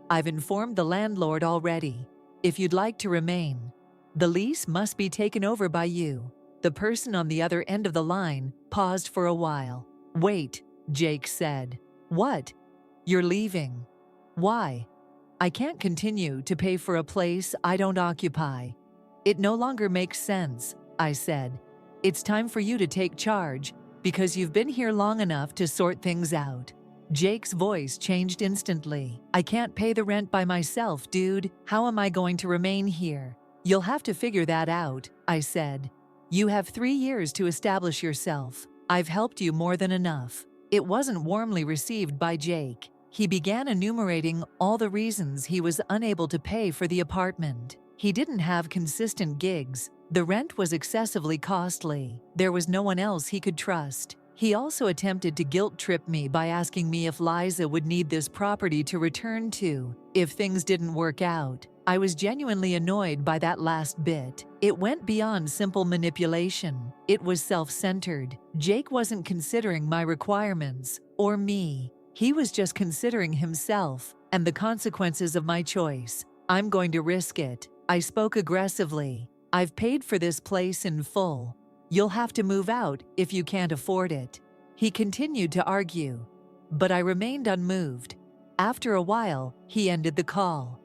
I've informed the landlord already. If you'd like to remain, the lease must be taken over by you." The person on the other end of the line paused for a while. "Wait," Jake said. "What? You're leaving? Why?" "I can't continue to pay for a place I don't occupy. It no longer makes sense," I said. "It's time for you to take charge because you've been here long enough to sort things out." Jake's voice changed instantly. "I can't pay the rent by myself, dude. How am I going to remain here?" "You'll have to figure that out," I said. "You have 3 years to establish yourself. I've helped you more than enough." It wasn't warmly received by Jake. He began enumerating all the reasons he was unable to pay for the apartment. He didn't have consistent gigs. The rent was excessively costly. There was no one else he could trust. He also attempted to guilt-trip me by asking me if Liza would need this property to return to if things didn't work out. I was genuinely annoyed by that last bit. It went beyond simple manipulation. It was self-centered. Jake wasn't considering my requirements or me. He was just considering himself and the consequences of my choice. I'm going to risk it. I spoke aggressively. I've paid for this place in full. You'll have to move out if you can't afford it. He continued to argue, but I remained unmoved. After a while, he ended the call.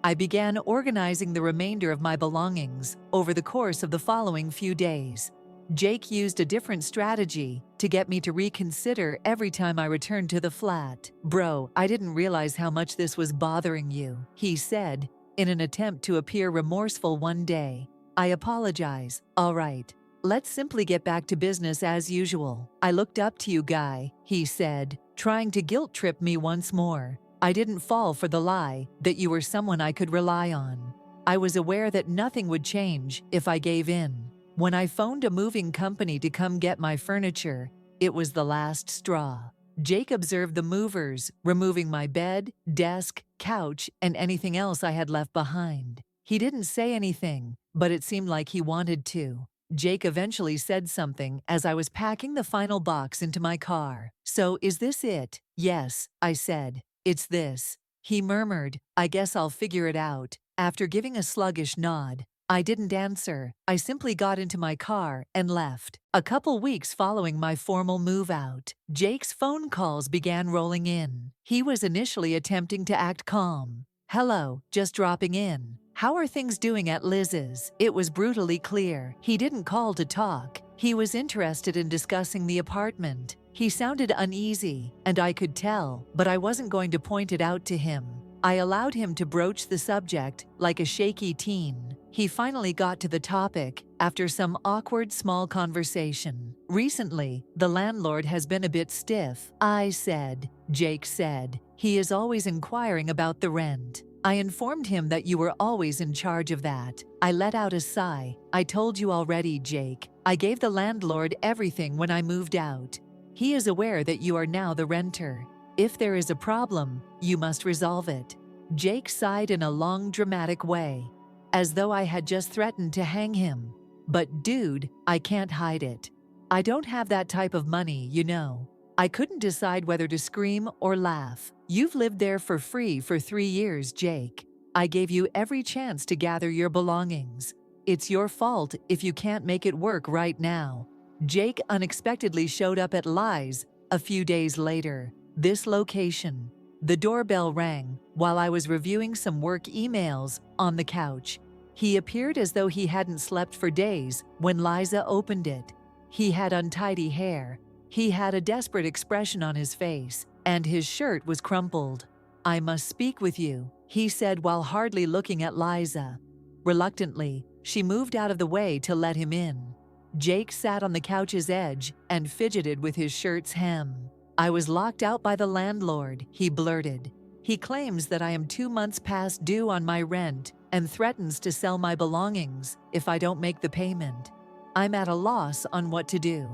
I began organizing the remainder of my belongings over the course of the following few days. Jake used a different strategy to get me to reconsider every time I returned to the flat. "Bro, I didn't realize how much this was bothering you," he said, in an attempt to appear remorseful one day. "I apologize. All right. Let's simply get back to business as usual. I looked up to you, guy," he said, trying to guilt-trip me once more. "I didn't fall for the lie that you were someone I could rely on. I was aware that nothing would change if I gave in. When I phoned a moving company to come get my furniture, it was the last straw." Jake observed the movers, removing my bed, desk, couch, and anything else I had left behind. He didn't say anything, but it seemed like he wanted to. Jake eventually said something as I was packing the final box into my car. "So, is this it?" "Yes," I said. "It's this." He murmured, "I guess I'll figure it out." After giving a sluggish nod, I didn't answer. I simply got into my car and left. A couple weeks following my formal move out, Jake's phone calls began rolling in. He was initially attempting to act calm. "Hello, just dropping in. How are things doing at Liz's?" It was brutally clear. He didn't call to talk. He was interested in discussing the apartment. He sounded uneasy, and I could tell, but I wasn't going to point it out to him. I allowed him to broach the subject like a shaky teen. He finally got to the topic after some awkward small conversation. "Recently, the landlord has been a bit stiff," I said. Jake said, "He is always inquiring about the rent." I informed him that you were always in charge of that. I let out a sigh. "I told you already, Jake. I gave the landlord everything when I moved out. He is aware that you are now the renter. If there is a problem, you must resolve it." Jake sighed in a long, dramatic way, as though I had just threatened to hang him. "But dude, I can't hide it. I don't have that type of money, you know." I couldn't decide whether to scream or laugh. "You've lived there for free for 3 years, Jake. I gave you every chance to gather your belongings. It's your fault if you can't make it work right now." Jake unexpectedly showed up at Li's a few days later. This location. The doorbell rang while I was reviewing some work emails on the couch. He appeared as though he hadn't slept for days when Liza opened it. He had untidy hair. He had a desperate expression on his face, and his shirt was crumpled. "I must speak with you," he said while hardly looking at Liza. Reluctantly, she moved out of the way to let him in. Jake sat on the couch's edge and fidgeted with his shirt's hem. "I was locked out by the landlord," he blurted. "He claims that I am 2 months past due on my rent and threatens to sell my belongings if I don't make the payment. I'm at a loss on what to do."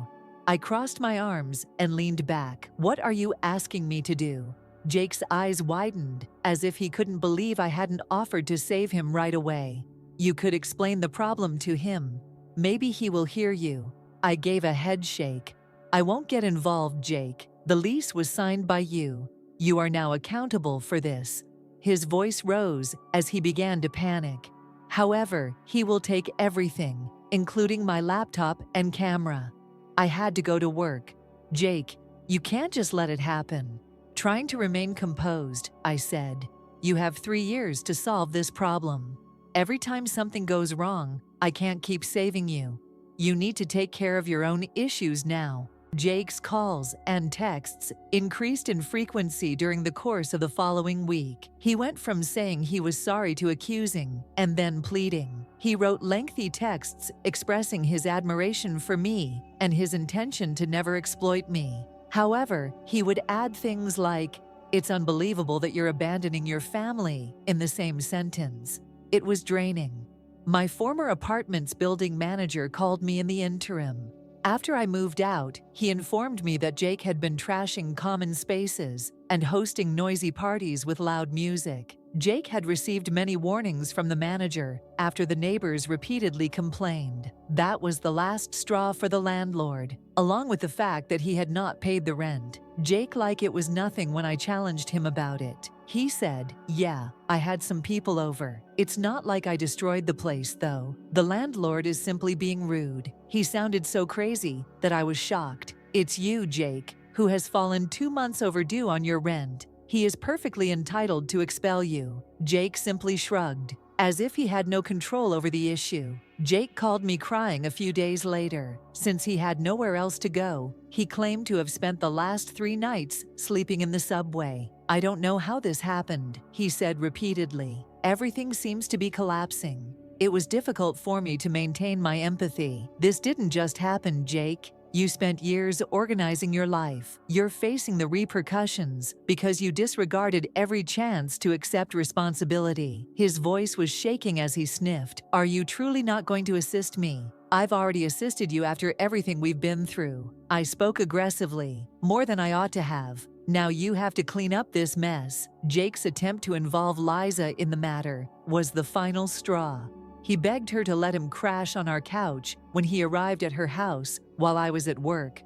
I crossed my arms and leaned back. "What are you asking me to do?" Jake's eyes widened, as if he couldn't believe I hadn't offered to save him right away. "You could explain the problem to him. Maybe he will hear you." I gave a head shake. "I won't get involved, Jake. The lease was signed by you. You are now accountable for this." His voice rose as he began to panic. "However, he will take everything, including my laptop and camera." I had to go to work. "Jake, you can't just let it happen." Trying to remain composed, I said, "You have 3 years to solve this problem. Every time something goes wrong, I can't keep saving you. You need to take care of your own issues now." Jake's calls and texts increased in frequency during the course of the following week. He went from saying he was sorry to accusing and then pleading. He wrote lengthy texts expressing his admiration for me and his intention to never exploit me. However, he would add things like, "It's unbelievable that you're abandoning your family," in the same sentence. It was draining. My former apartment's building manager called me in the interim. After I moved out, he informed me that Jake had been trashing common spaces and hosting noisy parties with loud music. Jake had received many warnings from the manager after the neighbors repeatedly complained. That was the last straw for the landlord, along with the fact that he had not paid the rent. Jake like it was nothing when I challenged him about it. He said, "Yeah, I had some people over. It's not like I destroyed the place though. The landlord is simply being rude." He sounded so crazy that I was shocked. "It's you, Jake, who has fallen 2 months overdue on your rent. He is perfectly entitled to expel you." Jake simply shrugged, as if he had no control over the issue. Jake called me crying a few days later. Since he had nowhere else to go, he claimed to have spent the last 3 nights sleeping in the subway. "I don't know how this happened," he said repeatedly. "Everything seems to be collapsing." It was difficult for me to maintain my empathy. "This didn't just happen, Jake. You spent years organizing your life. You're facing the repercussions because you disregarded every chance to accept responsibility." His voice was shaking as he sniffed. "Are you truly not going to assist me? I've already assisted you after everything we've been through." I spoke aggressively, more than I ought to have. "Now you have to clean up this mess." Jake's attempt to involve Liza in the matter was the final straw. He begged her to let him crash on our couch when he arrived at her house while I was at work.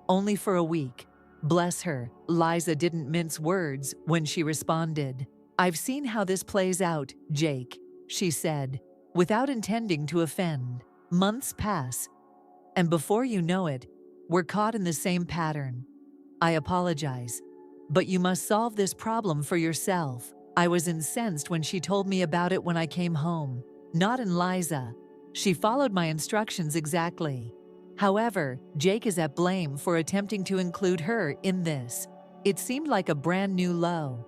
Only for a week. Bless her, Liza didn't mince words when she responded. "I've seen how this plays out, Jake," she said, without intending to offend. "Months pass, and before you know it, we're caught in the same pattern. I apologize, but you must solve this problem for yourself." I was incensed when she told me about it when I came home. Not in Liza. She followed my instructions exactly. However, Jake is at blame for attempting to include her in this. It seemed like a brand new low.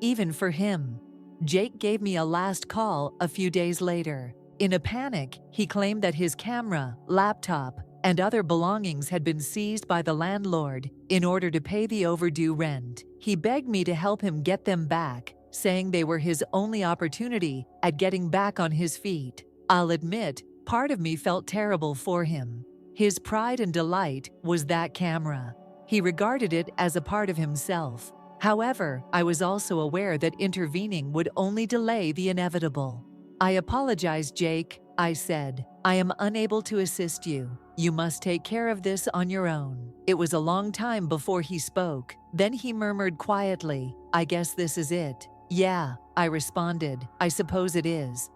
Even for him. Jake gave me a last call a few days later. In a panic, he claimed that his camera, laptop, and other belongings had been seized by the landlord in order to pay the overdue rent. He begged me to help him get them back, saying they were his only opportunity at getting back on his feet. I'll admit, part of me felt terrible for him. His pride and delight was that camera. He regarded it as a part of himself. However, I was also aware that intervening would only delay the inevitable. "I apologize, Jake," I said. "I am unable to assist you. You must take care of this on your own." It was a long time before he spoke. Then he murmured quietly, "I guess this is it." "Yeah," I responded. "I suppose it is."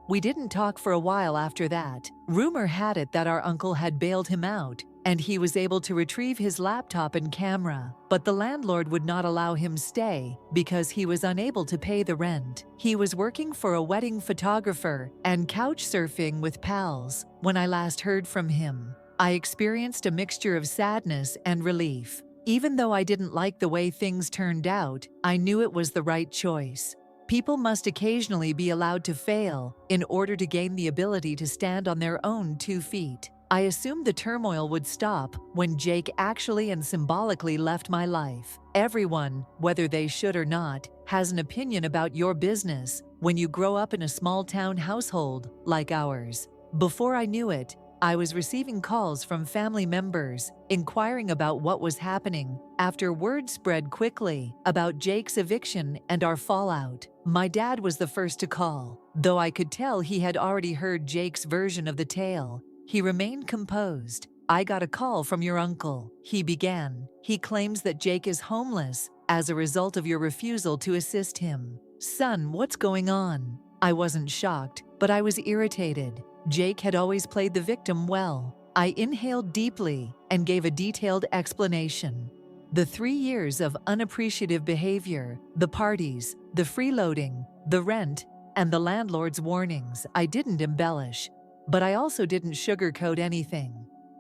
We didn't talk for a while after that. Rumor had it that our uncle had bailed him out, and he was able to retrieve his laptop and camera, but the landlord would not allow him stay because he was unable to pay the rent. He was working for a wedding photographer and couch surfing with pals when I last heard from him. I experienced a mixture of sadness and relief. Even though I didn't like the way things turned out, I knew it was the right choice. People must occasionally be allowed to fail in order to gain the ability to stand on their own 2 feet. I assumed the turmoil would stop when Jake actually and symbolically left my life. Everyone, whether they should or not, has an opinion about your business when you grow up in a small-town household like ours. Before I knew it, I was receiving calls from family members inquiring about what was happening after word spread quickly about Jake's eviction and our fallout. My dad was the first to call. Though I could tell he had already heard Jake's version of the tale, he remained composed. "I got a call from your uncle," he began. "He claims that Jake is homeless as a result of your refusal to assist him." "Son, what's going on?" I wasn't shocked, but I was irritated. Jake had always played the victim well. I inhaled deeply and gave a detailed explanation. The 3 years of unappreciative behavior, the parties, the freeloading, the rent, and the landlord's warnings. I didn't embellish, but I also didn't sugarcoat anything.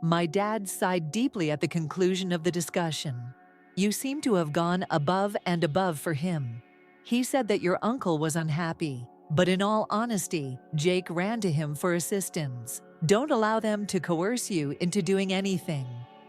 My dad sighed deeply at the conclusion of the discussion. "You seem to have gone above and above for him. He said that your uncle was unhappy. But in all honesty, Jake ran to him for assistance. Don't allow them to coerce you into doing anything."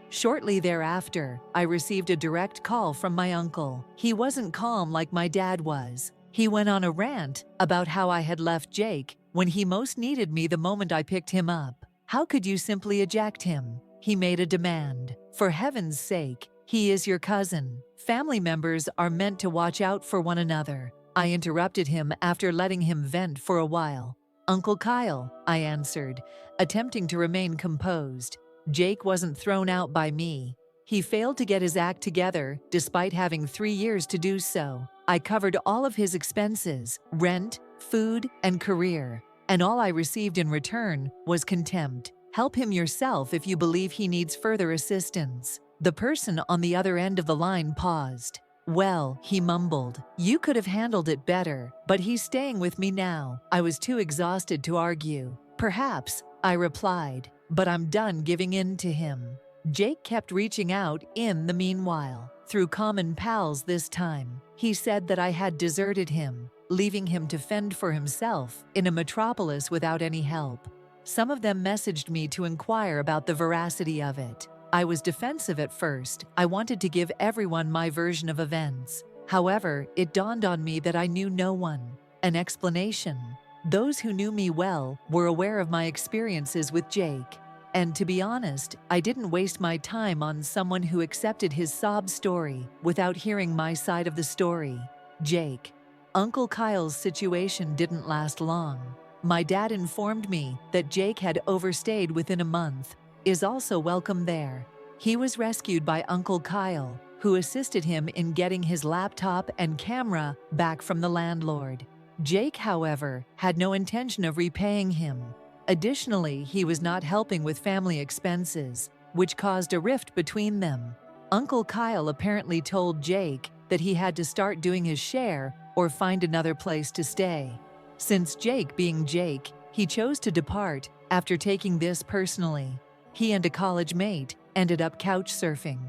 Shortly thereafter, I received a direct call from my uncle. He wasn't calm like my dad was. He went on a rant about how I had left Jake when he most needed me the moment I picked him up. "How could you simply eject him?" He made a demand. "For heaven's sake, he is your cousin. Family members are meant to watch out for one another. I interrupted him after letting him vent for a while. "Uncle Kyle," I answered, attempting to remain composed. "Jake wasn't thrown out by me. He failed to get his act together despite having 3 years to do so. I covered all of his expenses, rent, food, and career, and all I received in return was contempt. Help him yourself if you believe he needs further assistance." The person on the other end of the line paused. "Well," he mumbled, "you could have handled it better, but he's staying with me now." I was too exhausted to argue. "Perhaps," I replied, "but I'm done giving in to him." Jake kept reaching out in the meanwhile, through common pals this time. He said that I had deserted him, leaving him to fend for himself in a metropolis without any help. Some of them messaged me to inquire about the veracity of it. I was defensive at first. I wanted to give everyone my version of events. However, it dawned on me that I knew no one. An explanation. Those who knew me well were aware of my experiences with Jake. And to be honest, I didn't waste my time on someone who accepted his sob story without hearing my side of the story. Jake. Uncle Kyle's situation didn't last long. My dad informed me that Jake had overstayed within a month. Is also welcome there. He was rescued by Uncle Kyle, who assisted him in getting his laptop and camera back from the landlord. Jake, however, had no intention of repaying him. Additionally, he was not helping with family expenses, which caused a rift between them. Uncle Kyle apparently told Jake that he had to start doing his share or find another place to stay. Since Jake being Jake, he chose to depart after taking this personally. He and a college mate ended up couch surfing,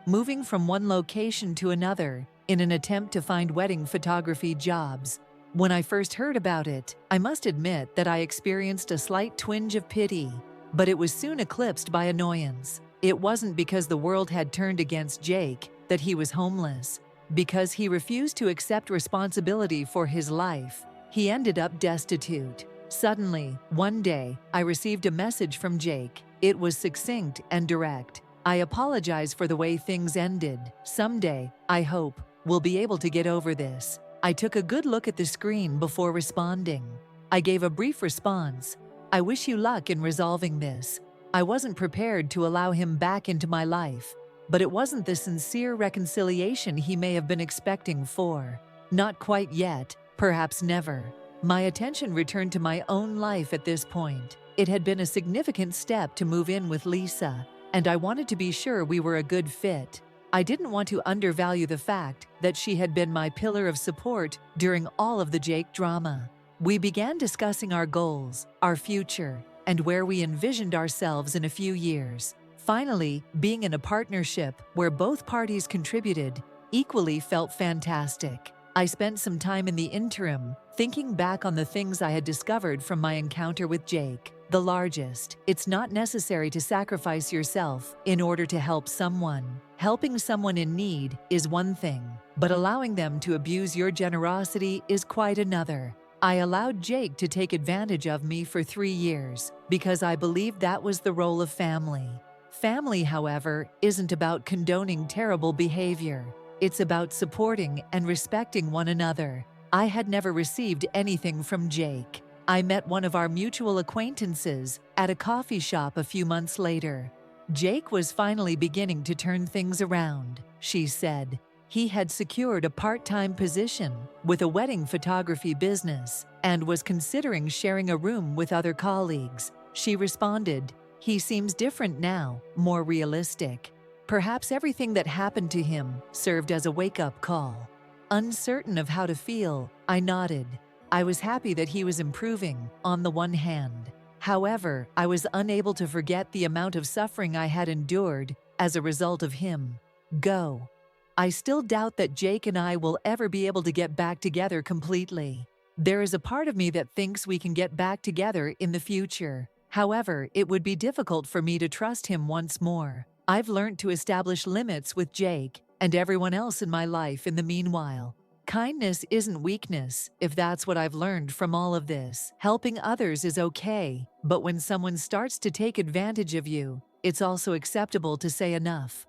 moving from one location to another in an attempt to find wedding photography jobs. When I first heard about it, I must admit that I experienced a slight twinge of pity, but it was soon eclipsed by annoyance. It wasn't because the world had turned against Jake that he was homeless. Because he refused to accept responsibility for his life, he ended up destitute. Suddenly, one day, I received a message from Jake. It was succinct and direct. "I apologize for the way things ended. Someday, I hope, we'll be able to get over this." I took a good look at the screen before responding. I gave a brief response. "I wish you luck in resolving this." I wasn't prepared to allow him back into my life, but it wasn't the sincere reconciliation he may have been expecting for. Not quite yet, perhaps never. My attention returned to my own life at this point. It had been a significant step to move in with Lisa, and I wanted to be sure we were a good fit. I didn't want to undervalue the fact that she had been my pillar of support during all of the Jake drama. We began discussing our goals, our future, and where we envisioned ourselves in a few years. Finally, being in a partnership where both parties contributed equally felt fantastic. I spent some time in the interim thinking back on the things I had discovered from my encounter with Jake. The largest, it's not necessary to sacrifice yourself in order to help someone. Helping someone in need is one thing, but allowing them to abuse your generosity is quite another. I allowed Jake to take advantage of me for 3 years because I believed that was the role of family. Family, however, isn't about condoning terrible behavior. It's about supporting and respecting one another. I had never received anything from Jake. I met one of our mutual acquaintances at a coffee shop a few months later. Jake was finally beginning to turn things around, she said. He had secured a part-time position with a wedding photography business and was considering sharing a room with other colleagues. She responded, "He seems different now, more realistic." Perhaps everything that happened to him served as a wake-up call. Uncertain of how to feel, I nodded. I was happy that he was improving, on the one hand. However, I was unable to forget the amount of suffering I had endured as a result of him. Go. I still doubt that Jake and I will ever be able to get back together completely. There is a part of me that thinks we can get back together in the future. However, it would be difficult for me to trust him once more. I've learned to establish limits with Jake and everyone else in my life in the meanwhile. Kindness isn't weakness, if that's what I've learned from all of this. Helping others is okay, but when someone starts to take advantage of you, it's also acceptable to say enough.